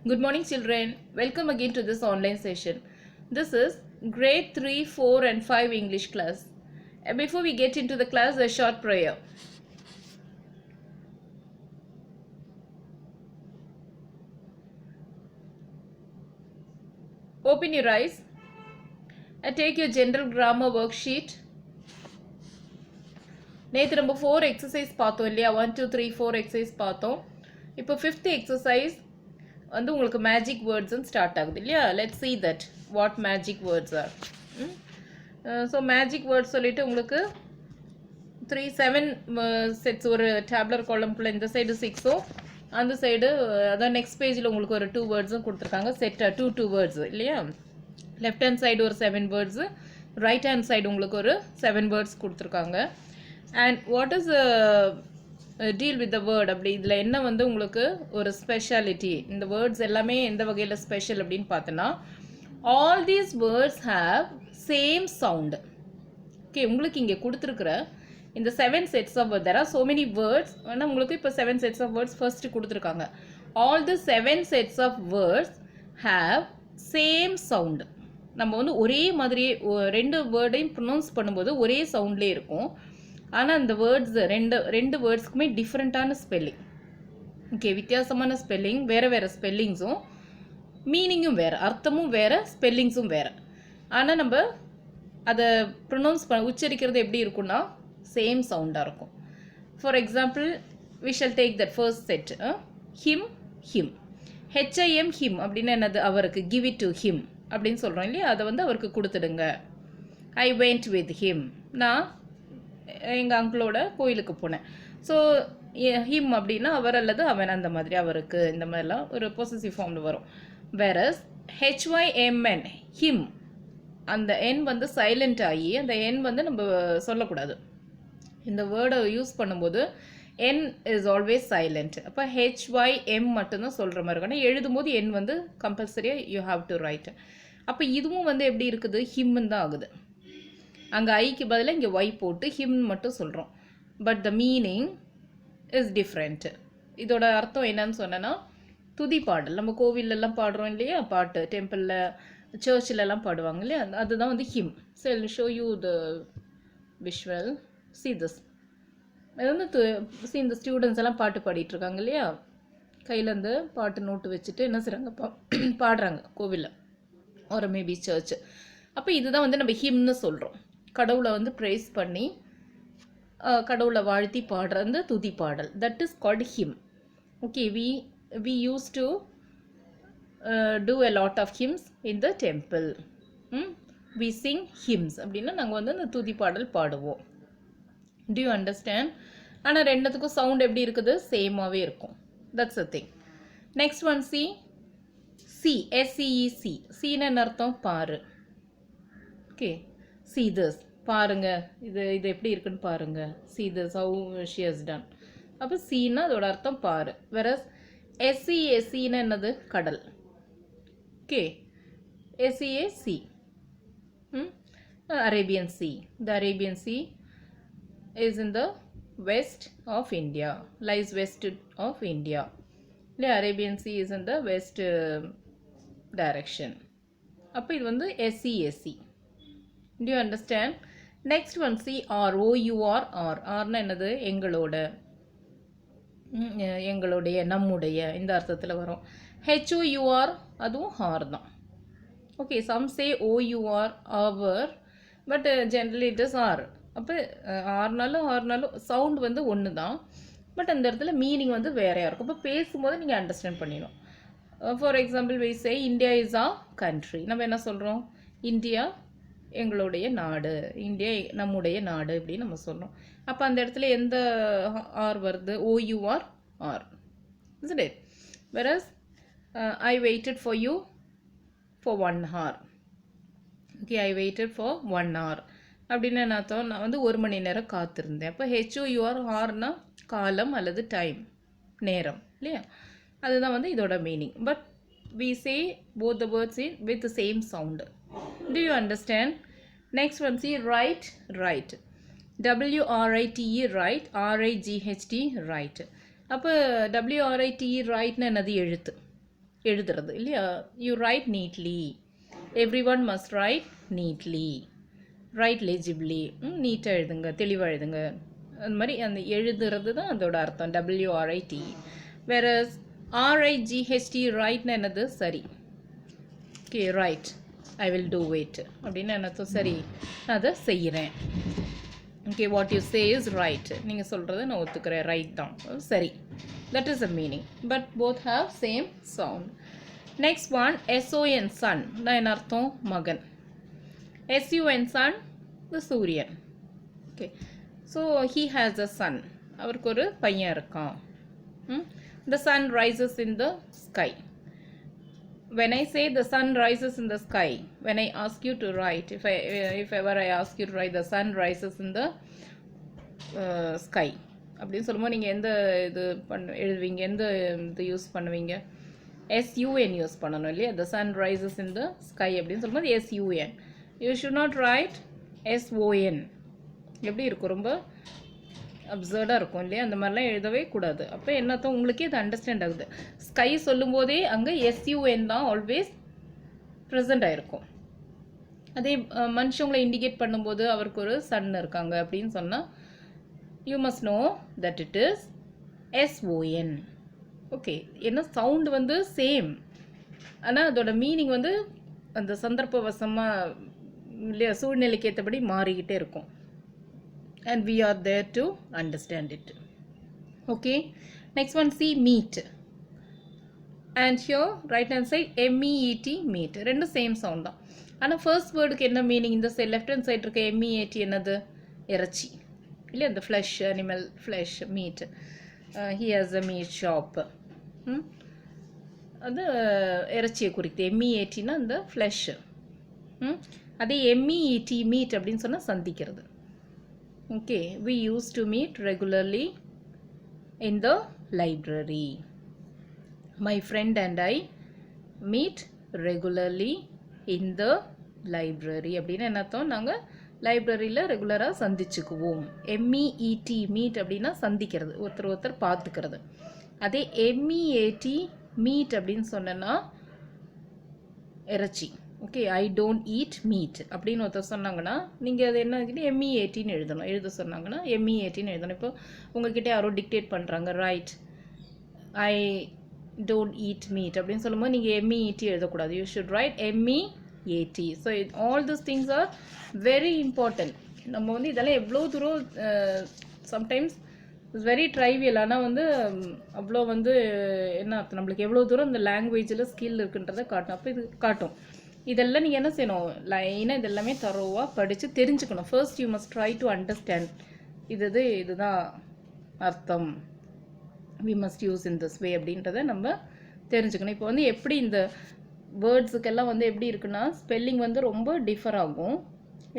Good morning, children. Welcome again to this online session. This is grade 3, 4, and 5 English class. Before we get into the class, a short prayer. Open your eyes and take your general grammar worksheet. நேற்று நம்ம 4 exercise பார்த்தோம் இல்லையா, 1 2 3 4 exercise பார்த்தோம். இப்போ 5th exercise வந்து உங்களுக்கு magic வேர்ட்ஸ்ன்னு start ஆகுது இல்லையா. Let's see that what magic words are. So magic words சொல்லிட்டு உங்களுக்கு 7 செட்ஸ் ஒரு டேப்லர் காலம்குள்ளே இந்த சைடு 6ம் அந்த சைடு அதான் நெக்ஸ்ட் பேஜில் உங்களுக்கு ஒரு 2 வேர்ட்ஸும் கொடுத்துருக்காங்க. செட்டாக 2 வேர்ட்ஸ் இல்லையா. லெஃப்ட் ஹேண்ட் சைடு ஒரு 7 வேர்ட்ஸு, ரைட் ஹேண்ட் சைடு உங்களுக்கு ஒரு 7 வேர்ட்ஸ் கொடுத்துருக்காங்க. And what is deal with the word அப்படி இதில் என்ன வந்து உங்களுக்கு ஒரு ஸ்பெஷாலிட்டி, இந்த வேர்ட்ஸ் எல்லாமே எந்த வகையில் ஸ்பெஷல் அப்படின்னு பார்த்தோன்னா, all these words have same sound. Okay, உங்களுக்கு இங்கே கொடுத்துருக்குற இந்த 7 sets of word, there are so many words. ஆனால் உங்களுக்கு இப்போ 7 செட்ஸ் ஆஃப் வேர்ட்ஸ் ஃபர்ஸ்ட் கொடுத்துருக்காங்க. All the 7 sets of words have same sound. நம்ம வந்து ஒரே மாதிரியே 2 வேர்டையும் ப்ரொனவுன்ஸ் பண்ணும்போது ஒரே சவுண்ட்லேயே இருக்கும். ஆனால் அந்த வேர்ட்ஸ் ரெண்டு வேர்ட்ஸ்க்குமே டிஃப்ரெண்ட்டான ஸ்பெல்லிங். ஓகே, வித்தியாசமான ஸ்பெல்லிங், வேறு ஸ்பெல்லிங்ஸும் மீனிங்கும் வேறு, அர்த்தமும் வேறு, ஸ்பெல்லிங்ஸும் வேறு. ஆனால் நம்ம அதை ப்ரொனவுன்ஸ் உச்சரிக்கிறது எப்படி இருக்குன்னா சேம் சவுண்டாக இருக்கும். For example we shall take that first set. Him him, HIM him அப்படின்னா என்னது, அவருக்கு. கிவ் இட் டு ஹிம் அப்படின்னு சொல்கிறோம் இல்லையா, அதை வந்து அவருக்கு கொடுத்துடுங்க. ஐ வெண்ட் வித் ஹிம், நான் எங்கள் அங்கிளோட கோயிலுக்கு போனேன். ஸோ ஹிம் அப்படின்னா அவர் அல்லது அவன், அந்த மாதிரி அவருக்கு, இந்த மாதிரிலாம் ஒரு பொசசிவ் ஃபார்மில் வரும். வேறஸ் HYMN ஹிம், அந்த என் வந்து சைலண்ட் ஆகி அந்த என் வந்து நம்ம சொல்லக்கூடாது. இந்த வேர்டை யூஸ் பண்ணும்போது என் இஸ் ஆல்வேஸ் சைலண்ட். அப்போ HYM மட்டும்தான் சொல்கிற மாதிரி இருக்கும். ஆனால் எழுதும்போது என் வந்து கம்பல்சரியாக யூ ஹாவ் டு ரைட். அப்போ இதுவும் வந்து எப்படி இருக்குது, ஹிம்னு தான் ஆகுது. அங்கே ஐக்கு பதிலாக இங்கே ஒய் போட்டு ஹிம் மட்டும் சொல்கிறோம். But the meaning is different. இதோட அர்த்தம் என்னன்னு சொன்னேன்னா, துதி பாடல் நம்ம கோவிலெல்லாம் பாடுறோம் இல்லையா, பாட்டு டெம்பிளில் சர்ச்சிலெல்லாம் பாடுவாங்க இல்லையா, அதுதான் வந்து him. So I will show you the visual. See this, இது வந்து இந்த ஸ்டூடெண்ட்ஸ் எல்லாம் பாட்டு பாடிட்டுருக்காங்க இல்லையா, கையில் இந்த பாட்டு நோட்டு வச்சுட்டு என்ன செய்கிறாங்க, பாடுறாங்க கோவிலில் ஒரு மேபி சர்ச். அப்போ இதுதான் வந்து நம்ம ஹிம்னு சொல்கிறோம். கடவுளை வந்து ப்ரைஸ் பண்ணி கடவுளை வாழ்த்தி பாடுற அந்த துதி பாடல், that is called him. Okay, we used to do a lot of hymns in the temple. We sing hymns அப்படின்னா நாங்கள் வந்து அந்த துதி பாடல் பாடுவோம். Do you understand? ஆனால் ரெண்டுத்துக்கும் சவுண்ட் எப்படி இருக்குது, சேமாகவே இருக்கும். That's the thing. Next one, see. SEEC, சீன்னு அர்த்தம் பாரு. ஓகே, see this, பாருங்க, இது எப்படி இருக்குன்னு பாருங்க. see this, how she has done. அப்போ சீன்னா அதோட அர்த்தம் பாரு. வெரஸ் SEACன்னு என்னது, கடல். Okay, SEAC, Arabian Sea. The Arabian Sea is in the west of India, lies west of India. The Arabian Sea is in the west direction. அப்போ இது வந்து SEAC. Do you understand? Next one, see OUR. ஆர்னா என்னது, எங்களோட, எங்களுடைய, நம்முடைய, இந்த அர்த்தத்தில் வரும். HOUR அதுவும் ஹார் தான். Okay, some say OUR our, but generally it is our. அப்போ ஆர்னாலும் சவுண்ட் வந்து ஒன்று தான், பட் அந்த இடத்துல மீனிங் வந்து வேறையாக இருக்கும். அப்போ பேசும்போது நீங்கள் அண்டர்ஸ்டாண்ட் பண்ணிடணும். For example we say India is a country. நம்ம என்ன சொல்கிறோம், இந்தியா எங்களுடைய நாடு, இந்தியா நம்முடைய நாடு இப்படின்னு நம்ம சொல்கிறோம். அப்போ அந்த இடத்துல எந்த ஆர் வருது, OUR our, isn't it? Whereas I waited for you for 1 hour. Okay, I waited for 1 hour அப்படின்னு என்ன அர்த்தம், நான் வந்து 1 மணி நேரம் காத்திருந்தேன். அப்போ HOUR ஆர்னா காலம் அல்லது டைம், நேரம் இல்லையா, அதுதான் வந்து இதோட meaning. But we say both the words in with the same sound. Do you understand? Next one, see write. WRITE, write, RIGHT, write. அப்போ WRITE, writeனா என்னது, எழுத்து. எழுதுறது இல்லையா? You write neatly, every one must write neatly, write legibly, நீட்டாக எழுதுங்க, தெளிவாக எழுதுங்க. அந்த மாதிரி அந்த எழுதுறது தான் அதோட அர்த்தம், WRIT. வேற RIGHT ரைட்னு என்னது? சரி. Okay, right, I will do it அப்படின்னு என்னத்தோ சரி நான் அதை செய்கிறேன். Okay, what you say is right. நீங்கள் சொல்கிறது நான் ஒத்துக்கிறேன், ரைட் தான், சரி. That is a meaning, but both have same sound. Next one, SON son தான் என்ன அர்த்தம்? மகன். SUN சன் த சூரியன். Okay, so he has a son, அவருக்கு ஒரு பையன் இருக்கான். The sun rises in the sky. When I say the sun rises in the sky, when I ask you to write, if ever I ask you to write the sun rises in the sky அப்படின்னு சொல்லும்போது நீங்கள் எந்த இது எழுதுவீங்க, எந்த இது use பண்ணுவீங்க? SUN use பண்ணணும் இல்லையா? the sun rises in the sky அப்படின்னு சொல்லும்போது SUN. you should not write SON. எப்படி இருக்கும்? ரொம்ப அப்சர்டாக இருக்கும் இல்லையா? அந்த மாதிரிலாம் எழுதவே கூடாது. அப்போ என்னத்தான் உங்களுக்கே இது அண்டர்ஸ்டாண்ட் ஆகுது. ஸ்கை சொல்லும்போதே அங்கே SUN தான் ஆல்வேஸ் ப்ரெசண்ட் ஆகிருக்கும். அதே மனுஷங்களை இண்டிகேட் பண்ணும்போது அவருக்கு ஒரு சன் இருக்காங்க அப்படின்னு சொன்னால் you must know that it is SON. Okay, ஏன்னா சவுண்டு வந்து சேம், ஆனால் அதோட மீனிங் வந்து அந்த சந்தர்ப்பவசமாக இல்லையா, சூழ்நிலைக்கு ஏற்றபடி மாறிக்கிட்டே இருக்கும். And we are there to understand it. Okay, next one, see meet, and here right hand side MEET, meet, ரெண்டு சேம் சவுண்ட் தான். ஆனால் ஃபர்ஸ்ட் வேர்டுக்கு என்ன மீனிங்? இந்த சைட் லெஃப்ட் ஹேண்ட் சைட் இருக்க MEAT என்னது? இறைச்சி இல்லையா? அந்த flesh, animal flesh, meat. He has a meat shop, அது இறைச்சியை குறித்து. MEATனா அந்த ஃப்ளஷ். அதே MEET, மீட் அப்படின்னு சொன்னால் சந்திக்கிறது. Okay, we used to meet regularly in the library. My friend and I meet regularly in the library. அப்படின்னு என்னத்தோம்? நாங்கள் லைப்ரரியில் ரெகுலராக சந்திச்சுக்குவோம். MEET, மீட் அப்படின்னா சந்திக்கிறது, ஒருத்தர் ஒருத்தர் பார்த்துக்கிறது. அதே MEAT, மீட் அப்படின்னு சொன்னேன்னா இறைச்சி. Okay, I don't eat meet அப்படின்னு ஒருத்தர் சொன்னாங்கன்னா நீங்கள் அது என்ன MEATன்னு எழுதணும். எழுத சொன்னாங்கன்னா MEATன்னு எழுதணும். இப்போ உங்கள்கிட்ட யாரோ டிக்டேட் பண்ணுறாங்க, right I don't eat meet அப்படின்னு சொல்லும்போது நீங்கள் MEET எழுதக்கூடாது. You should right MEAT. So all this things are very important. நம்ம வந்து இதெல்லாம் எவ்வளோ தூரம் சம்டைம்ஸ் இட்ஸ் வெரி ட்ரைவியல், ஆனால் வந்து அவ்வளோ வந்து என்ன அர்த்தம், நம்மளுக்கு எவ்வளோ தூரம் இந்த லாங்குவேஜில் ஸ்கில் இருக்குன்றதை காட்டும். அப்போ இது காட்டும். இதெல்லாம் நீங்கள் என்ன செய்யணும்? லைனாக இதெல்லாமே தரோவாக படித்து தெரிஞ்சுக்கணும். First you must try to understand. இதுதான் அர்த்தம், we must use in this way அப்படின்றத நம்ம தெரிஞ்சுக்கணும். இப்போ வந்து எப்படி இந்த வேர்ட்ஸுக்கெல்லாம் வந்து எப்படி இருக்குன்னா ஸ்பெல்லிங் வந்து ரொம்ப டிஃபர் ஆகும்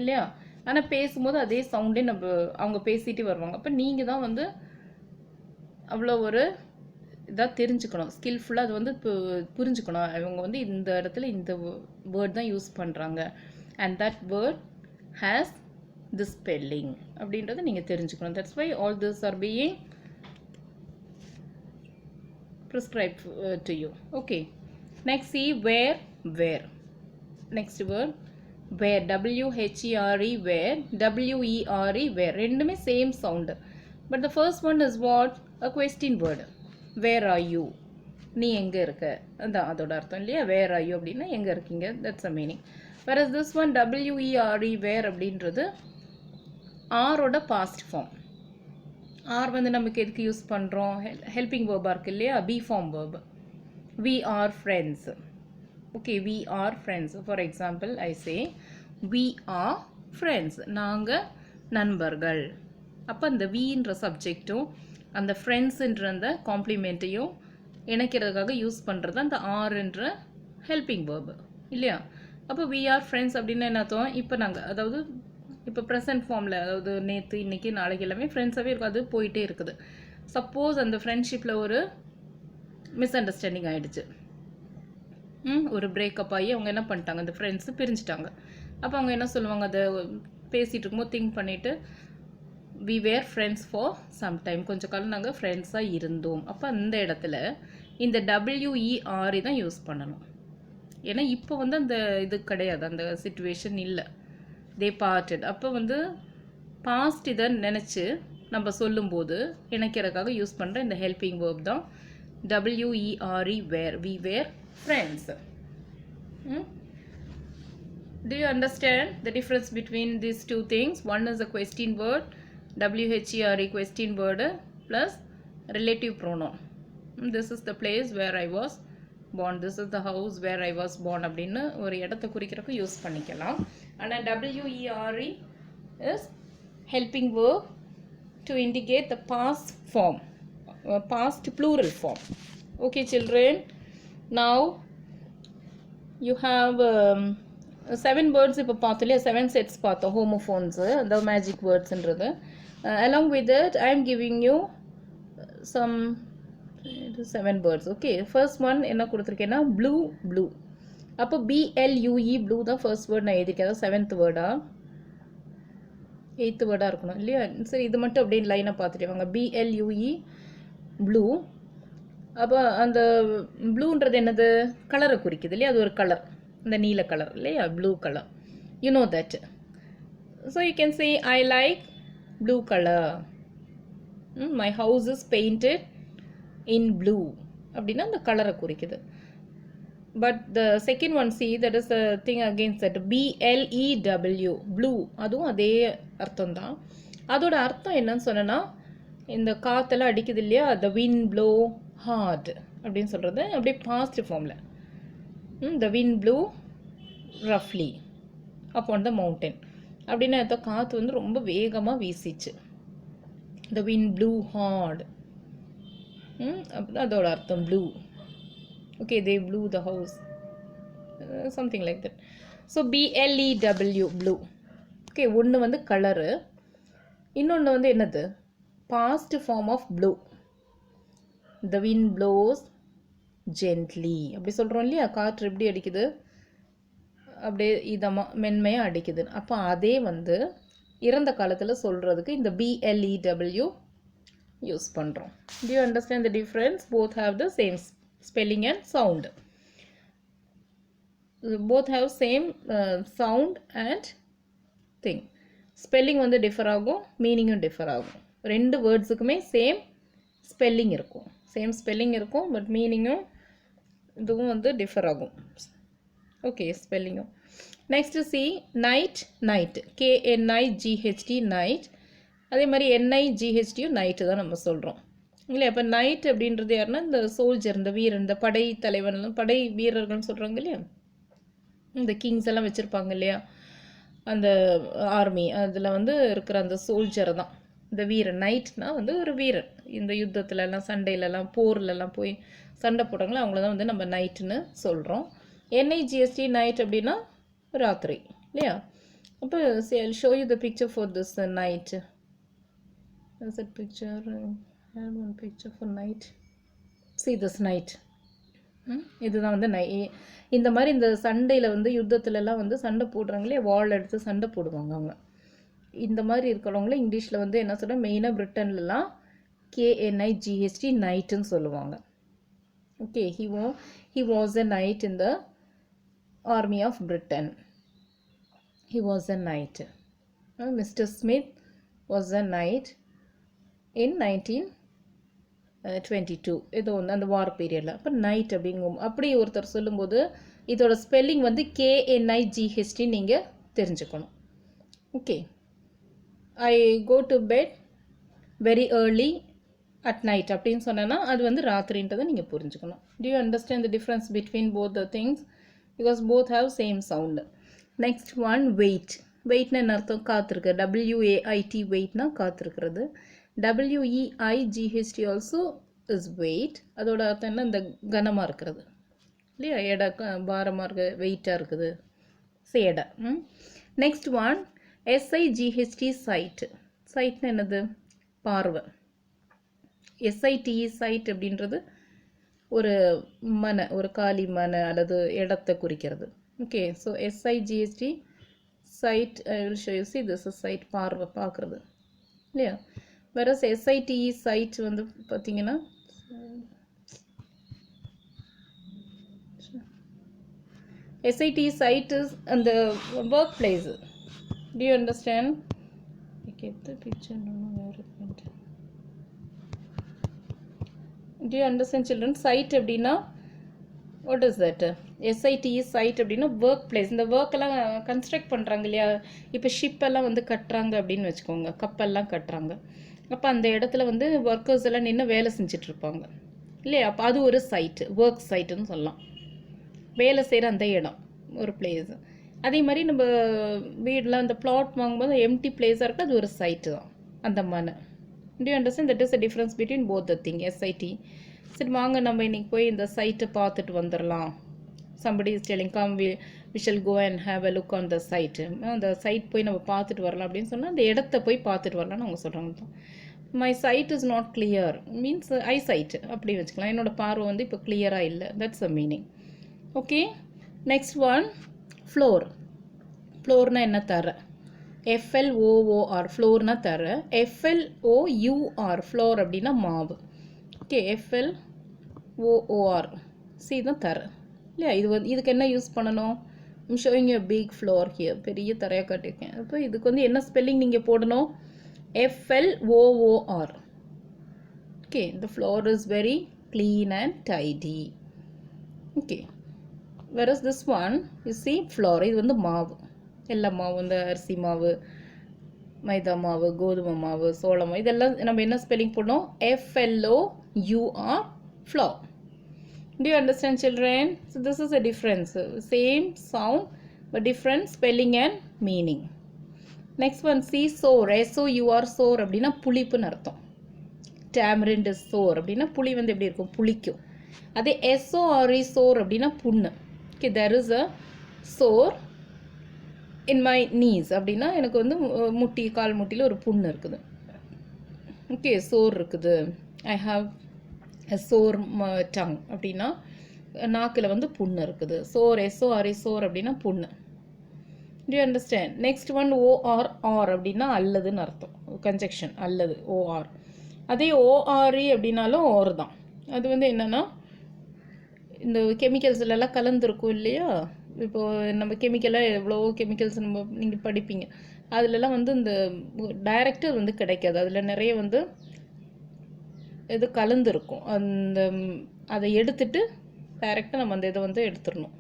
இல்லையா? ஆனால் பேசும்போது அதே சவுண்டே நம்ம அவங்க பேசிகிட்டு வருவாங்க. அப்போ நீங்கள் தான் வந்து அவ்வளோ ஒரு இதாக தெரிஞ்சுக்கணும், ஸ்கில்ஃபுல்லாக அது வந்து புரிஞ்சுக்கணும். அவங்க வந்து இந்த இடத்துல இந்த வேர்ட் தான் யூஸ் பண்ணுறாங்க, and that word has the spelling அப்படின்றத நீங்கள் தெரிஞ்சுக்கணும். That's why all this are being prescribed to you. Okay, next see where. Next word where, WHERE, where, WERE, where, ரெண்டுமே same sound. But the first one is what? a question word. Where are you? நீ எங்கே இருக்க, அதான் அதோட அர்த்தம் இல்லையா? where are you அப்படின்னா எங்கே இருக்கீங்க, that's a meaning. whereas this one WERE, where அப்படின்றது ஆரோட past form. ஆர் வந்து நமக்கு எதுக்கு யூஸ் பண்ணுறோம்? ஹெல்பிங் வேர்பாக இருக்குது இல்லையா? Be form verb. we are friends. okay, we are friends. for example I say we are friends, நாங்கள் நண்பர்கள். அப்போ அந்த வீன்ற சப்ஜெக்டும் அந்த ஃப்ரெண்ட்ஸுன்ற அந்த காம்ப்ளிமெண்ட்டையும் இணைக்கிறதுக்காக யூஸ் பண்ணுறது அந்த ஆர்ன்ற ஹெல்பிங் வேர்பு இல்லையா? அப்போ we are friends அப்படின்னா என்னத்தோம்? இப்போ நாங்கள் அதாவது இப்போ ப்ரெசன்ட் ஃபார்மில், அதாவது நேற்று இன்றைக்கி நாளைக்கு எல்லாமே ஃப்ரெண்ட்ஸாகவே இருக்கும், அது போயிட்டே இருக்குது. சப்போஸ் அந்த ஃப்ரெண்ட்ஷிப்பில் ஒரு மிஸ் அண்டர்ஸ்டாண்டிங் ஆகிடுச்சு, ஒரு பிரேக்கப் ஆகி அவங்க என்ன பண்ணிட்டாங்க, அந்த ஃப்ரெண்ட்ஸு பிரிஞ்சுட்டாங்க. அப்போ அவங்க என்ன சொல்லுவாங்க, அதை பேசிகிட்டு இருக்கும்போது திங்க் பண்ணிவிட்டு we were friends for some time, கொஞ்ச காலம் நாங்கள் ஃப்ரெண்ட்ஸாக இருந்தோம். அப்போ அந்த இடத்துல இந்த WERE தான் யூஸ் பண்ணணும். ஏன்னா இப்போ வந்து அந்த இது கிடையாது, அந்த சிச்சுவேஷன் இல்லை. தே பார்ட்டட். அப்போ வந்து பாஸ்ட் இதை நினச்சி நம்ம சொல்லும்போது இணைக்கிறதுக்காக யூஸ் பண்ணுற இந்த ஹெல்பிங் வேர்ப் தான் WERE, were. We were friends. Do you understand the difference between these two things? One is a question word, WHERE question word plus relative pronoun. This is the place where I was born. This is the house where I was born. அப்படின்னு ஒரு இடத்தை குறிக்கிறதுக்கு use பண்ணிக்கலாம். ஆனால் WERE is helping verb to indicate the past form, past plural form. Okay children, now you have 7 words இப்போ பார்த்தோம் இல்லையா, 7 sets பார்த்தோம், homophones, the magic wordsன்றது. Along with that I am giving you some 7 words. Okay, first one என்ன கொடுத்துருக்கேன்னா blue. அப்போ BLUE blue தான் first word நான் எழுதிருக்கேன். அதாவது 7th வேர்டா 8th வேர்டாக இருக்கணும் இல்லையா? சரி, இது மட்டும் அப்படியே லைனாக பார்த்துட்டு வாங்க. BLUE blue. அப்போ அந்த ப்ளூன்றது என்னது? கலரை குறிக்குது இல்லையா? அது ஒரு கலர், இந்த நீல கலர் இல்லையா? Blue colour. You know that. So you can say I like blue colour. My house is painted in blue அப்படின்னா அந்த கலரை குறிக்குது. But the second one C, that is the thing against that. BLEW blue, அதுவும் அதே அர்த்தம் தான். அதோட அர்த்தம் என்னன்னு சொன்னேன்னா, இந்த காற்றெல்லாம் அடிக்குது இல்லையா, த wind blow hard அப்படின்னு சொல்கிறது அப்படியே பாஸ்ட் ஃபார்மில். The wind blew roughly upon the mountain அப்படின்னா அந்த காற்று வந்து ரொம்ப வேகமாக வீசிச்சு. The wind blew hard. அதோட அர்த்தம் blue. Okay, they blew the house. Something like that. So BLEW blue. Okay, ஒன்று வந்து கலரு, இன்னொன்று வந்து என்னது? Past form of blue. The wind blows gently அப்படி சொல்கிறோம் இல்லையா? காற்று எப்படி அடிக்குது? அப்படியே இதமாக மென்மையாக அடிக்குது. அப்போ அதே வந்து இறந்த காலத்தில் சொல்கிறதுக்கு இந்த BLEW யூஸ் பண்ணுறோம். Do you understand the difference? Both have the same spelling and sound. Both have same sound and thing. Spelling வந்து டிஃபர் ஆகும், மீனிங்கும் டிஃபர் ஆகும். ரெண்டு வேர்ட்ஸுக்குமே சேம் ஸ்பெல்லிங் இருக்கும், பட் மீனிங்கும் இதுவும் வந்து டிஃபர் ஆகும். ஓகே, ஸ்பெல்லிங்கும். Next C, night. KNIGHT night. அதே மாதிரி NIGHT நைட்டு தான் நம்ம சொல்கிறோம் இல்லையா? அப்போ நைட் அப்படின்றது யாருன்னா இந்த சோல்ஜர், இந்த வீரன், இந்த படை தலைவன்லாம், படை வீரர்கள்னு சொல்கிறாங்க இல்லையா? இந்த கிங்ஸ் எல்லாம் வச்சுருப்பாங்க இல்லையா, அந்த ஆர்மி, அதில் வந்து இருக்கிற அந்த சோல்ஜரை தான் இந்த வீரன். நைட்னா வந்து ஒரு வீரன், இந்த யுத்தத்துலலாம் சண்டையிலலாம் போர்லலாம் போய் சண்டை போடுறாங்களோ அவங்கள தான் வந்து நம்ம நைட்டுன்னு சொல்கிறோம். NIGHT நைட் அப்படின்னா ராத்திரி இல்லையா? அப்போ I'll show you the picture for this night. There's a picture. I have one picture for night. See this night. இதுதான் வந்து இந்த மாதிரி இந்த சண்டையில் வந்து யுத்தத்துலலாம் வந்து சண்டை போடுறாங்களே, வால் எடுத்து சண்டை போடுவாங்க அவங்க. இந்த மாதிரி இருக்கிறவங்கள இங்கிலீஷில் வந்து என்ன சொல்கிறாங்க, மெயினாக பிரிட்டன்லலாம் KNIGHT நைட்டுன்னு சொல்லுவாங்க. Okay, he was a knight in the army of Britain. He was a knight. Mr. Smith was a knight in 1922. இது ஒன்று அந்த வார் பீரியடில். அப்போ நைட் அப்படிங்கும் அப்படி ஒருத்தர் சொல்லும்போது இதோட ஸ்பெல்லிங் வந்து KNIGHT நீங்கள் தெரிஞ்சுக்கணும். Okay, I go to bed very early at night அப்படின்னு சொன்னேன்னா அது வந்து ராத்திரின்றதை நீங்கள் புரிஞ்சுக்கணும். Do you understand the difference between both the things? Because both have same sound. Next one, wait. வெயிட்னா என்ன அர்த்தம்? காத்திருக்கு. WAIT வெயிட்னா காத்திருக்கிறது. WEIGHT also is weight. அதோட அர்த்தம் என்ன? இந்த கனமாக இருக்கிறது இல்லையா? எடை பாரமாக இருக்குது, வெயிட்டாக இருக்குது, எடை. Next one, SIGHT sight. சைட்னா என்னது? பார்வை. SITE சைட் அப்படின்றது ஒரு மனை, ஒரு காலி மனை அல்லது இடத்தை குறிக்கிறது. Okay, so SIGHT sight. I will show you. See this is sight, பார்வை, பார்க்குறது இல்லையா? வேற SITE சைட் வந்து பார்த்தீங்கன்னா SIT site is அந்த workplace. Do you understand? I kept the picture. No, where it went. Do you understand, children? Site அப்படின்னா what is that? SIT site அப்படின்னா work place. இந்த ஒர்க் எல்லாம் கன்ஸ்ட்ரக்ட் பண்ணுறாங்க இல்லையா, இப்போ ஷிப் எல்லாம் வந்து கட்டுறாங்க அப்படின்னு வச்சுக்கோங்க, கப்பல்லாம் கட்டுறாங்க. அப்போ அந்த இடத்துல வந்து ஒர்க்கர்ஸ் எல்லாம் நின்று வேலை செஞ்சுட்டு இருப்பாங்க இல்லையா, அப்போ அது ஒரு சைட்டு, ஒர்க் சைட்டுன்னு சொல்லலாம். வேலை செய்கிற அந்த இடம் ஒரு பிளேஸ். அதே மாதிரி நம்ம வீடெலாம் அந்த பிளாட் வாங்கும்போது எம்டி பிளேஸாக இருக்குது, அது ஒரு சைட்டு தான் அந்த மாதிரி. Do you understand? That is the difference between both the thing, SIT. சரி வாங்க நம்ம இன்னைக்கு போய் இந்த சைட்டை பார்த்துட்டு வந்துடலாம். Somebody is telling come we shall go and have a look on the site. அந்த சைட் போய் நம்ம பார்த்துட்டு வரலாம் அப்படின்னு சொன்னால் அந்த இடத்த போய் பார்த்துட்டு வரலாம்னு அவங்க சொல்கிறாங்க. My sight is not clear means I sight அப்படி வச்சுக்கலாம். என்னோட பார்வை வந்து இப்போ கிளியராக இல்லை, that's a meaning. Okay, next one floor. ஃப்ளோர்னா என்ன தர, FLOOR ஃப்ளோர்னா தர, FLOUR ஃப்ளோர் அப்படின்னா மாவு. ஓகே, FLOOR சி தான் தர இல்லையா. இது வந்து இதுக்கு என்ன யூஸ் பண்ணணும், showing you big floor here, பெரிய தரையாக காட்டியிருக்கேன். அப்போ இதுக்கு வந்து என்ன ஸ்பெல்லிங் நீங்கள் போடணும், FLOOR. Okay, the floor is very clean and tidy. Okay, whereas this one you see flour, இது வந்து மாவு, எல்லா மாவு, இந்த அரிசி மாவு, மைதா மாவு, கோதுமை மாவு, சோள மாவு, இதெல்லாம் நம்ம என்ன ஸ்பெல்லிங் போடணும், FLOUR flour. Do you understand, children? So this is a difference, same sound but different spelling and meaning. Next one, see sour, SOUR sour அப்படின்னா புளிப்புன்னு அர்த்தம். tamarind is sour அப்படின்னா புளி வந்து எப்படி இருக்கும், புளிக்கும். அதே SORE sour அப்படின்னா புண்ணு. Okay, there is a sore in my knees அப்படின்னா எனக்கு வந்து முட்டி, கால் முட்டியில் ஒரு புண்ணு இருக்குது. ஓகே, சோர் இருக்குது. I have a sore tongue அப்படின்னா நாக்கில் வந்து புண்ணு இருக்குது. சோர், SORE சோர் அப்படின்னா புண்ணு. Do you understand? Next one OR அப்படின்னா அல்லதுன்னு அர்த்தம், கன்ஜெக்ஷன் அல்லது OR. அதே ORE அப்படின்னாலும் ஓர் தான். அது வந்து என்னென்னா இந்த கெமிக்கல்ஸ்லாம் கலந்துருக்கும் இல்லையா, இப்போது நம்ம கெமிக்கலாக எவ்வளோ கெமிக்கல்ஸ் நம்ம நீங்கள் படிப்பீங்க, அதிலெல்லாம் வந்து இந்த டைரக்டாக வந்து கிடைக்காது, அதில் நிறைய வந்து இது கலந்துருக்கும். அந்த அதை எடுத்துட்டு டைரெக்டாக நம்ம அந்த இதை வந்து எடுத்துடணும்,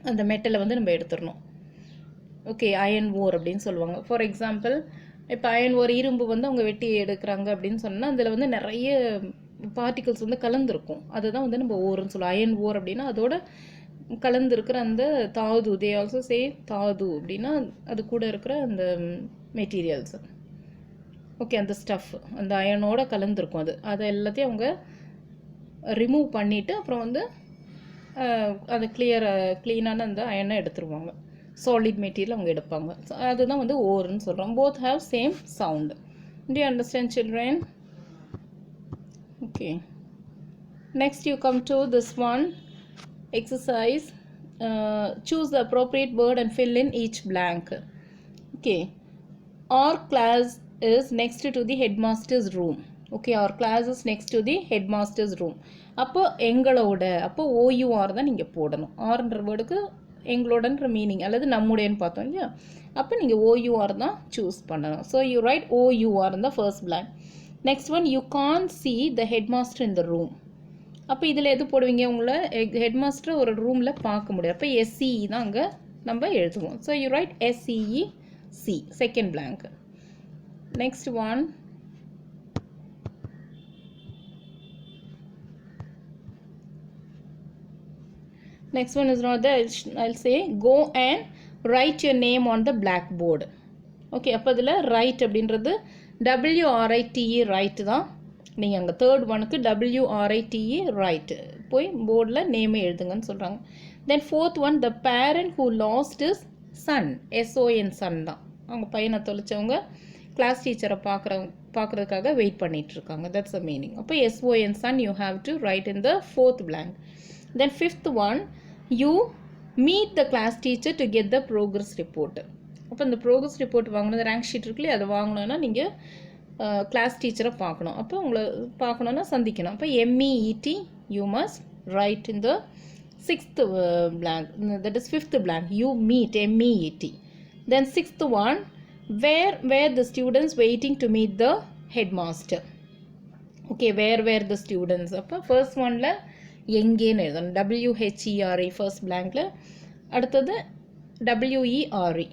அந்த மெட்டலை வந்து நம்ம எடுத்துடணும். ஓகே, அயன் ஓர் அப்படின்னு சொல்லுவாங்க. ஃபார் எக்ஸாம்பிள் இப்போ அயன் ஓர், இரும்பு வந்து அவங்க வெட்டி எடுக்கிறாங்க அப்படின்னு சொன்னால் அதில் வந்து நிறைய பார்ட்டிகல்ஸ் வந்து கலந்துருக்கும், அதுதான் வந்து நம்ம ஓர்ன்னு சொல்லுவோம். அயன் ஓர் அப்படின்னா அதோட கலந்துருக்கிற அந்த தாது, தே ஆல்சோ சே தாது அப்படின்னா அது கூட இருக்கிற அந்த மெட்டீரியல்ஸ். ஓகே, அந்த ஸ்டஃப் அந்த அயனோட கலந்துருக்கும், அதை எல்லாத்தையும் அவங்க ரிமூவ் பண்ணிவிட்டு அப்புறம் வந்து அதை க்ளீனான அந்த அயனை எடுத்துருவாங்க, சாலிட் மெட்டீரியல் அவங்க எடுப்பாங்க. அதுதான் வந்து ஓர்ன்னு சொல்கிறோம். Both have same sound. Do you understand, children? Okay, next you come to this one exercise. Choose the appropriate word and fill in each blank. Okay, our class is next to the headmaster's room. Okay, our class is next to the headmaster's room. அப்போ எங்களோட, அப்போ OUR தான் நீங்கள் போடணும். ஆர்ன்ற வேர்டுக்கு எங்களோடன்ற meaning அல்லது நம்முடையன்னு பார்த்தோம் இல்லையா, அப்போ நீங்கள் OUR தான் சூஸ் பண்ணணும். So you write OUR in the first blank. நெக்ஸ்ட் ஒன், you can see the headmaster in the room. அப்போ இதில் எது போடுவீங்க, உங்களை ஹெட்மாஸ்டர் ஒரு ரூமில் பார்க்க முடியாது, அப்போ SCE தான் அங்கே நம்ம எழுதுவோம். So you right SCEC, second blank. Next one, next one is not there. I'll say go and write your name on the blackboard. Okay, அப்போ இதில் write அப்படின்றது WRITE ரைட் தான். நீங்கள் அங்கே தேர்ட் ஒனுக்கு WRITE ரைட் போய் போர்டில் நேமே எழுதுங்கன்னு சொல்கிறாங்க. Then fourth one, the parent who lost his son, SON son தான். அவங்க பையனை தொலைச்சவங்க கிளாஸ் டீச்சரை பார்க்குறதுக்காக வெயிட் பண்ணிகிட்ருக்காங்க, தட்ஸ் அ மீனிங். அப்போ SON son you have to write in the fourth blank. Then fifth one, you meet the class teacher to get the progress report. அப்போ இந்த ப்ரோக்ரஸ் ரிப்போர்ட் வாங்கணும், ரேங்க் ஷீட் இருக்குல்லையே, அதை வாங்கணுன்னா நீங்கள் class டீச்சரை பார்க்கணும். அப்போ உங்களை பார்க்கணுன்னா சந்திக்கணும். அப்போ MEET you must right in the Sixth blank, that is fifth blank, you meet, MEET. Then sixth one, where were the students waiting to meet the headmaster? Okay, where were the students? அப்போ first oneல எங்கேன்னு எழுதணும், WHERE first blankல. அடுத்தது WERE.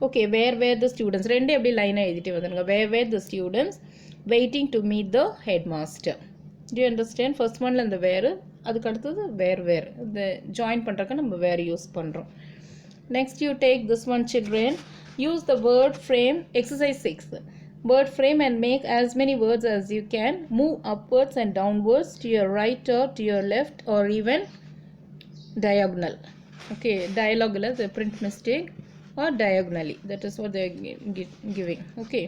Okay, where were the students? ரெண்டு எப்படி லைனாக எழுதிட்டு வந்துடுங்க. Where were the students waiting to meet the headmaster? Do you understand? First oneல இந்த வேறு, அதுக்கு அடுத்தது where இந்த ஜாயின் பண்ணுறக்கு நம்ம வேறு யூஸ் பண்ணுறோம். Next you take this one, children. Use the word frame, exercise 6. Word frame and make as many words as you can. Move upwards and downwards to your right or to your left or even diagonal. Okay, dialogue is a print mistake, or diagonally. That is what they are giving. Okay.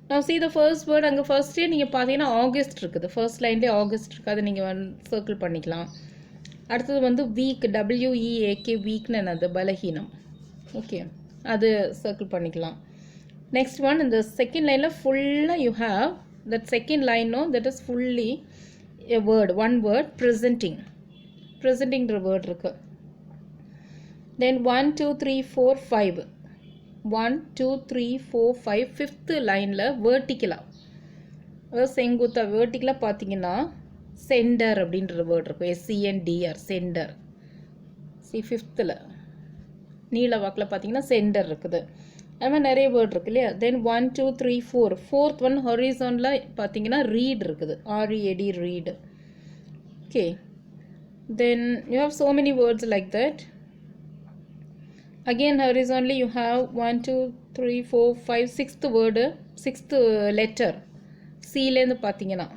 Now see the first word. அங்கே ஃபர்ஸ்டே நீங்கள் பார்த்தீங்கன்னா August இருக்குது. First லைன்லேயே August இருக்குது. அதை நீங்கள் circle பண்ணிக்கலாம். அடுத்தது வந்து வீக், WEAK, வீக்னு என்னது, பலகீனம். ஓகே, அது சர்க்கிள் பண்ணிக்கலாம். நெக்ஸ்ட் ஒன், இந்த செகண்ட் லைனில் ஃபுல்லாக you have that second line, no that is fully a word, one word, presenting. ப்ரெசென்டிங்கிற வேர்ட் இருக்குது. தென் 1 2 3 4 5, 1 2 3 4 5, ஃபிஃப்த்து லைனில் வேர்ட்டிக்கலாக, அதாவது செங்குத்தாக வேர்ட்டிக்கலாக பார்த்தீங்கன்னா சென்டர் அப்படின்ற வேர்ட் இருக்கும். SENDR, centre. சி ஃபிஃப்த்தில் நீல வாக்கில் பார்த்தீங்கன்னா சென்டர் இருக்குது. அது மாதிரி நிறைய வேர்ட் இருக்கு இல்லையா. தென் 1 2 3 4, ஃபோர்த் ஒன் ஹொரிசானில் பார்த்தீங்கன்னா ரீட் இருக்குது, READ, read. Okay, then you have so many words like that. Again horizontally you have 1 2 3 4 5, sixth word, sixth letter, C லேருந்து பார்த்தீங்கன்னா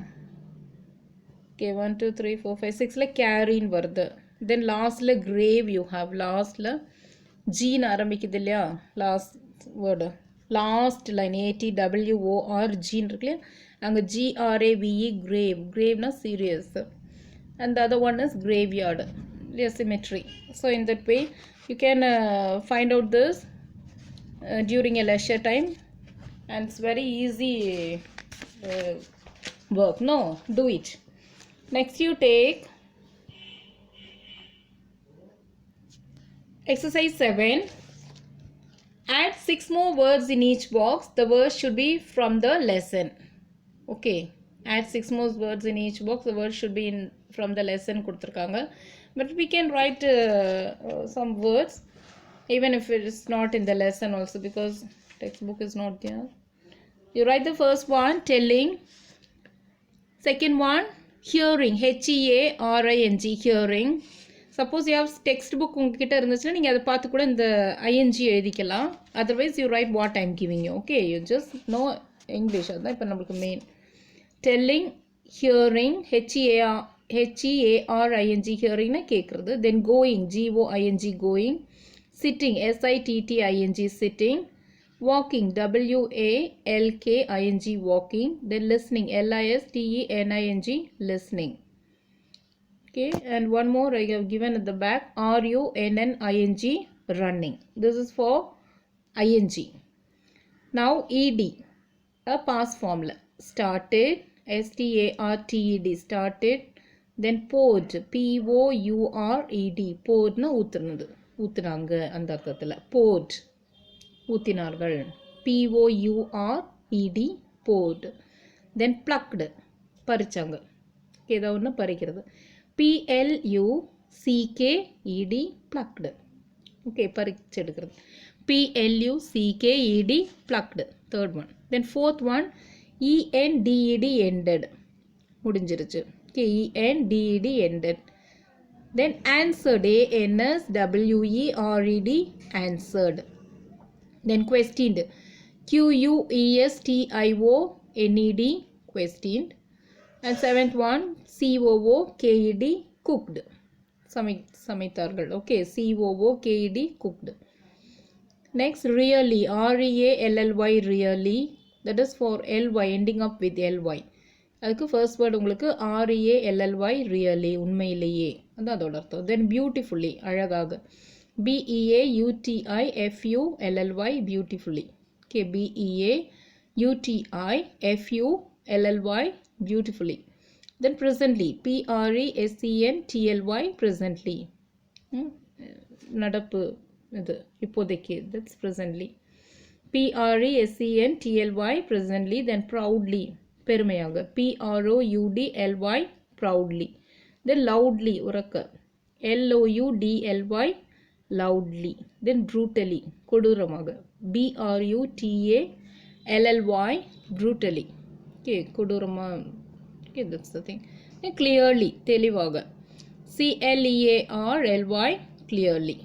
okay 1 2 3 4 5 6ல கேரின்னு வருது. தென் லாஸ்ட்டில் கிரேவ் யூ ஹாவ், லாஸ்ட்டில் ஜீன்னு ஆரம்பிக்குது இல்லையா last word. Last line ATWOR ஜீன்னு இருக்கு இல்லையா, அங்கே GRAVE, கிரேவ். கிரேவ்னா serious. And the other one is graveyard, symmetry. So in that way you can find out this during a leisure time, and it's very easy work. No, do it. Next you take exercise 7. Add 6 more words in each box. The words should be from the lesson. Okay, add 6 more words in each box. The words should be from the lesson கொடுத்துருக்காங்க. But we can write some words even if it is not in the lesson also, because textbook is not there. You write the first one, telling. Second one, hearing, HEARING, hearing. Suppose you have textbook உங்ககிட்ட இருந்துச்சுன்னா நீங்கள் அதை பார்த்து கூட இந்த ING எழுதிக்கலாம். Otherwise you write what I am giving you. Okay, you just know English. அதுதான் இப்போ நம்மளுக்கு மெயின். Telling, hearing, HEARING, hearingனா கேட்குறது. Then going, GOING, going. Sitting, SITTING, sitting. Walking, WALKING, walking. Then listening, LISTENING, listening. Okay, and one more I have given at the back, RUNNING, running. This is for ING. Now ED, a past formula. Started, STARTED, started. Then poured, POURED, pouredனா ஊத்துனது, ஊத்துனாங்க அந்த அர்த்தத்தில். poured, ஊத்தினார்கள். POURED, poured. Then plucked, பறிச்சாங்க, ஏதோ ஒன்று பறிக்கிறது. PLUCKED, plucked. Okay, பறிச்செடுக்கிறது. PLUCKED, plucked, third one. Then fourth one, ENDED, ended, முடிஞ்சிருச்சு. Okay, ENDED, ended. Then answered, ANSWERED, answered. Then questioned, QUESTIONED, questioned. And seventh one, COOKED, cooked, சமைத்தார்கள். Okay, COOKED, cooked. Next, really, REALLY, really, that is for LY, ending up with LY. அதுக்கு first word உங்களுக்கு REALLY, really, உண்மையிலேயே, அது அதோட அர்த்தம். தென் beautifully, அழகாக. BEAUTIFULLY, beautifully. Okay, BEAUTIFULLY, beautifully. Then presently, presently, presently. நடப்பு இது இப்போதைக்கு, that's presently. presently, presently. Then proudly, பெருமையாக. proudly, proudly. Then loudly, உரக்க. loudly, loudly. Then brutally, கொடூரமாக. brutally, brutally. Okay, கொடூரமா. Okay, that's the thing. Then clearly, தெளிவாக. clearly, clearly.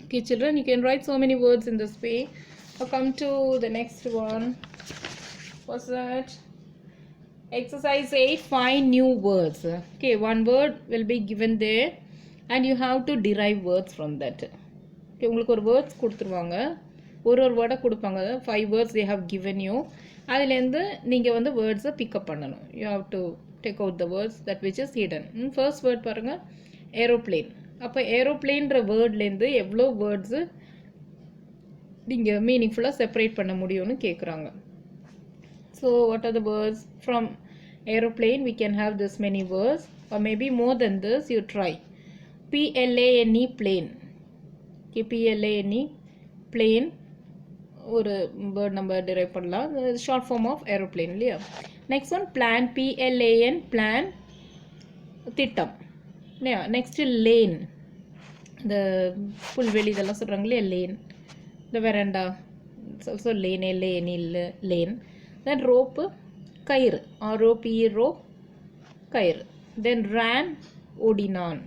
Okay, children, you can write so many words in this way. Now come to the next one. What's that? Exercise 8, find new words. Okay, one word will be given there and you have to derive words from that. Okay, உங்களுக்கு ஒரு words கொடுத்துருவாங்க, ஒரு வேர்டை கொடுப்பாங்க. 5 words they have given you. அதுலேருந்து நீங்கள் வந்து வேர்ட்ஸை pickup பண்ணணும். You have to take out the words that which is hidden. First word பாருங்கள், ஏரோப்ளேன். அப்போ ஏரோப்ளேன்ற வேர்ட்லேருந்து எவ்வளோ வேர்ட்ஸு நீங்கள் மீனிங்ஃபுல்லாக செப்பரேட் பண்ண முடியும்னு கேட்குறாங்க. So what are the words? From aeroplane we can have this many words, or maybe more than this. You try. plane, plane. Okay, plane, plane. ஒரு word நம்ம drive பண்ணலாம், ஷார்ட் ஃபார்ம் ஆஃப் ஏரோப்ளேன் இல்லையா. Next one plan, plan, plan, திட்டம் இல்லையா. Next lane, இந்த புல்வெளி இதெல்லாம் சொல்கிறாங்க இல்லையா, லேன். இந்த வெரண்டா ஆல்சோ லேன், இல்லை லேன். தென் ரோப்பு, கயிறு, rope, கயிறு. தென் ran, ஓடினான்,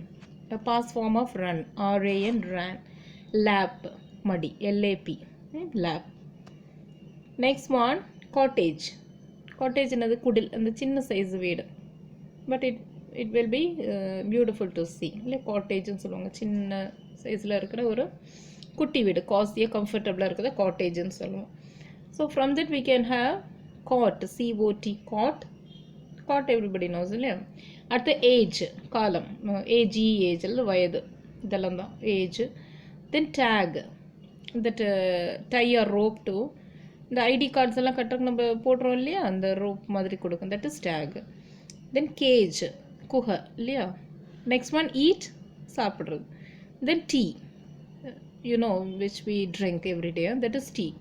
past form of run, ran. Lap, மடி, lap, lap. Next one cottage. Cottage என்னது, குடில், அந்த சின்ன சைஸ் வீடு. But it will be beautiful to see இல்லை, காட்டேஜ்னு சொல்லுவாங்க. சின்ன சைஸில் இருக்கிற ஒரு குட்டி வீடு, காஸ்ட்லியாக கம்ஃபர்டபுளாக இருக்கிறத காட்டேஜ்னு சொல்லுவோம். So from that we can have cot, cot, cot everybody knows இல்லையா. அடுத்து ஏஜ், காலம், ஏஜ் அல்லது வயது, இதெல்லாம் தான் age. Then tag, that tie or rope too, இந்த ஐடி கார்ட்ஸ் எல்லாம் கட்டுறதுக்கு நம்ம போடுறோம் இல்லையா, அந்த ரோப் மாதிரி கொடுக்கும், that is tag. Then cage, குகை இல்லையா. நெக்ஸ்ட் ஒன் ஈட், சாப்பிட்றது. Then tea, you know which we drink every day, that is tea.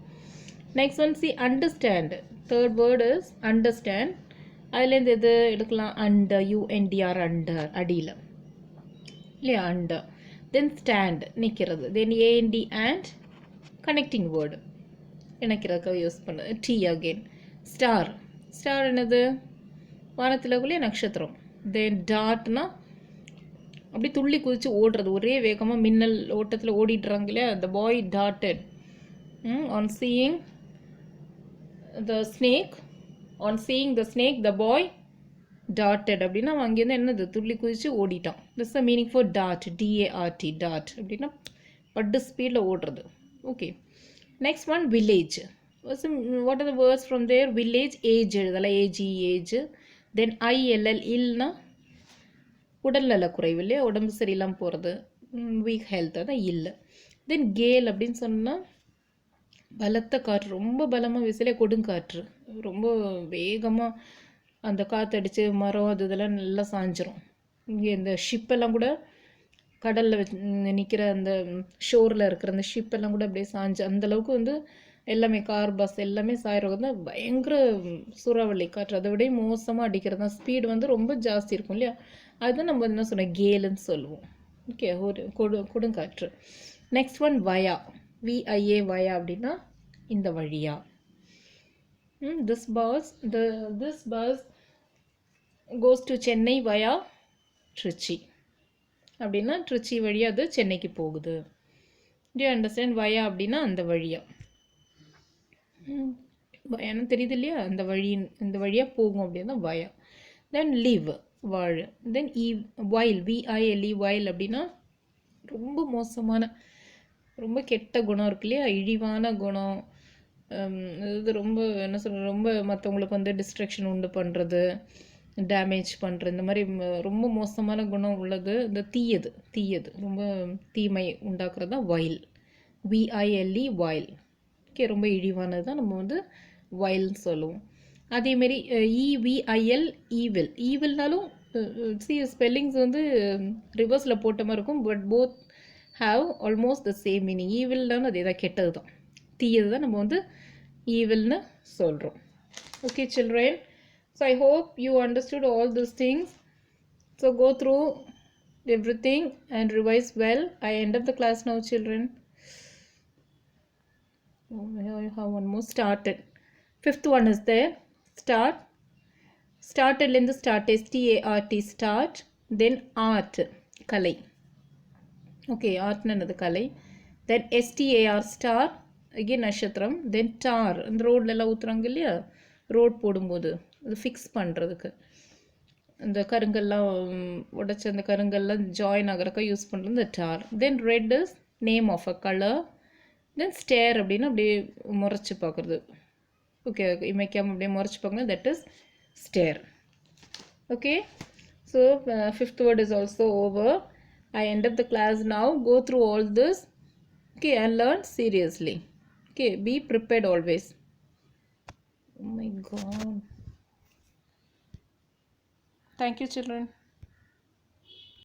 Next one, see understand. Third word is understand. அதுலேருந்து எது எடுக்கலாம், under, UNDR, under, அடியில் இல்லையா, under. Then stand, நிற்கிறது. Then AND and connecting word, இணைக்கிறதுக்காக use பண்ண. T again. Star, star என்னது, வானத்தில் கூடிய நட்சத்திரம். Then dartனா அப்படி துள்ளி குதித்து ஓடுறது, ஒரே வேகமாக மின்னல் ஓட்டத்தில் ஓடிடுறாங்க இல்லையா. the boy darted on seeing the snake, the boy darted அப்படின்னா அங்கேருந்து என்னது, துள்ளி குதித்து ஓடிட்டான். this is the meaning for dart, DART, dart அப்படின்னா பட்டு ஸ்பீடில் ஓடுறது. Okay, next one village. what are the words from there? village, age எழுதலாம், ஏஜ். தென் ILL, இல்னா உடல் நல குறைவு இல்லையா, உடம்பு சரியில்லாமல் போகிறது, வீக் ஹெல்த், அதான் இல்லை. தென் கேல் அப்படின்னு சொன்னால் பலத்த காற்று, ரொம்ப பலமாக விசிலே கொடுங்காற்று, ரொம்ப வேகமாக அந்த காற்றடிச்சு மரம் அது இதெல்லாம் நல்லா சாஞ்சிரும். இங்கே இந்த ஷிப்பெல்லாம் கூட கடலில் நிற்கிற அந்த ஷோரில் இருக்கிற அந்த ஷிப்பெல்லாம் கூட அப்படியே சாஞ்சு, அந்தளவுக்கு வந்து எல்லாமே கார் பஸ் எல்லாமே சாயிரம் தான், பயங்கர சூறாவளி காற்று, அதை விட மோசமாக அடிக்கிறது தான். ஸ்பீடு வந்து ரொம்ப ஜாஸ்தி இருக்கும் இல்லையா, அதுதான் நம்ம என்ன சொன்னோம், கேலுன்னு சொல்லுவோம். ஓகே, ஒரு கொடுங்காற்று. நெக்ஸ்ட் ஒன் வயா, VIA, வயா அப்படின்னா இந்த வழியா. this bus goes to Chennai via Trichy அப்படின்னா திருச்சி வழியாக அது சென்னைக்கு போகுது. do you understand? வயா அப்படின்னா அந்த வழியா, வயான்னு தெரியுது இல்லையா, அந்த வழியாக போகும் அப்படின்னா வயா. தென் live, வாழ். தென் while, VILE, while அப்படின்னா ரொம்ப மோசமான, ரொம்ப கெட்ட குணம் இருக்கு இல்லையா, இழிவான குணம். இது ரொம்ப என்ன சொல்கிறது, ரொம்ப மற்றவங்களுக்கு வந்து டிஸ்ட்ராக்ஷன் உண்டு பண்ணுறது, டேமேஜ் பண்ணுறது, இந்த மாதிரி ரொம்ப மோசமான குணம் உள்ளது. இந்த தீயது ரொம்ப தீமை உண்டாக்குறது தான் வைல், VILE, வைல். ஓகே, ரொம்ப இழிவானது தான் நம்ம வந்து வைல்னு சொல்லுவோம். அதேமாரி இவிஐஎல் ஈவில் ஈவில்னாலும் சி ஸ்பெல்லிங்ஸ் வந்து ரிவர்ஸில் போட்ட மாதிரி இருக்கும், but both have almost the same meaning. ஈவில்னாலும் அதே தான், கெட்டது தான், தீயது தான் நம்ம வந்து ஈவில்னு சொல்கிறோம். Okay children, so I hope you understood all this things. So go through everything and revise well. I end up the class now, children. I have one more. Started. Fifth one is there. Start. Started in the start. START. Start. Then art. Kalai. Okay, art nanadu kalai. Then STAR. Star. Again nashatram. Then tar. And road lella utranga illaya. Road போடும்போது அது fix பண்ணுறதுக்கு இந்த கருங்கல்லாம் உடச்ச அந்த கருங்கல்லாம் join ஆகிறக்க use பண்ணுறது இந்த tar. Then red is name of a colour. Then stare அப்படின்னா அப்படியே முறைச்சி பார்க்குறது. ஓகே, இமைக்காமல் அப்படியே முறைச்சி பார்க்கணும், that is stare. Okay, so fifth word is also over. I end up the class now. Go through all this, okay, and learn seriously. Okay, be prepared always. Oh my God. Thank you, children.